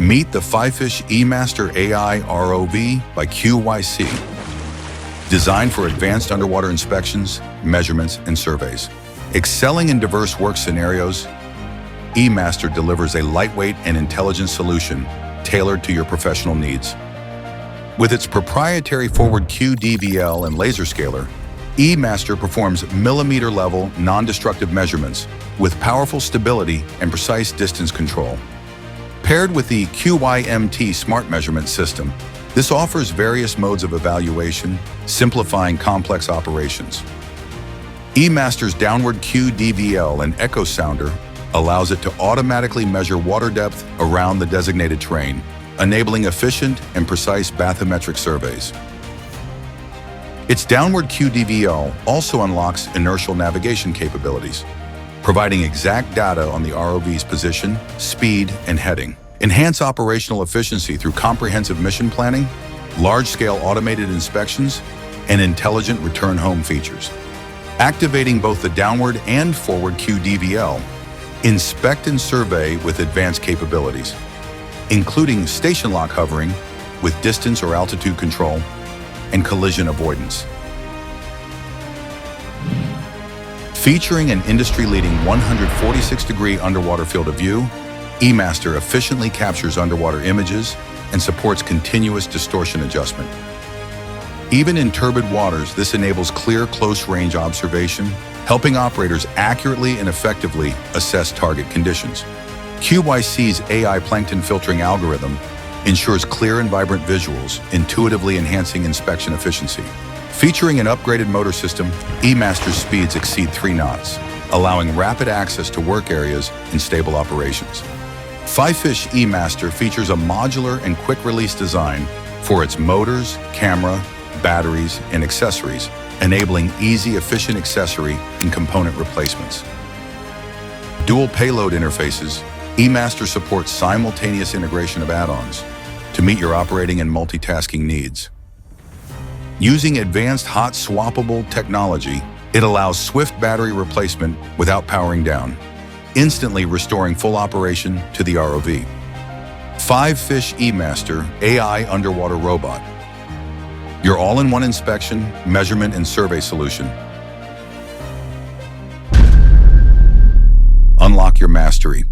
Meet the FIFISH E MASTER AI ROV by QYSEA. Designed for advanced underwater inspections, measurements, and surveys. Excelling in diverse work scenarios, E MASTER delivers a lightweight and intelligent solution tailored to your professional needs. With its proprietary forward Q-DVL and laser scaler, E MASTER performs millimeter-level, non-destructive measurements with powerful stability and precise distance control. Paired with the QYMT Smart Measurement System, this offers various modes of evaluation, simplifying complex operations. E MASTER's downward Q-DVL and echo sounder allows it to automatically measure water depth around the designated terrain, enabling efficient and precise bathymetric surveys. Its downward Q-DVL also unlocks inertial navigation capabilities, providing exact data on the ROV's position, speed, and heading. Enhance operational efficiency through comprehensive mission planning, large-scale automated inspections, and intelligent return-home features. Activating both the downward and forward Q-DVL, inspect and survey with advanced capabilities, including station lock hovering with distance or altitude control and collision avoidance. Featuring an industry-leading 146-degree underwater field of view, E MASTER efficiently captures underwater images and supports continuous distortion adjustment. Even in turbid waters, this enables clear, close-range observation, helping operators accurately and effectively assess target conditions. QYSEA's AI plankton filtering algorithm ensures clear and vibrant visuals, intuitively enhancing inspection efficiency. Featuring an upgraded motor system, E MASTER's speeds exceed 3 knots, allowing rapid access to work areas and stable operations. FIFISH E MASTER features a modular and quick-release design for its motors, camera, batteries, and accessories, enabling easy, efficient accessory and component replacements. Dual payload interfaces, E MASTER supports simultaneous integration of add-ons to meet your operating and multitasking needs. Using advanced hot swappable technology, it allows swift battery replacement without powering down, instantly restoring full operation to the ROV. FIFISH E MASTER AI Underwater Robot. Your all-in-one inspection, measurement, and survey solution. Unlock your mastery.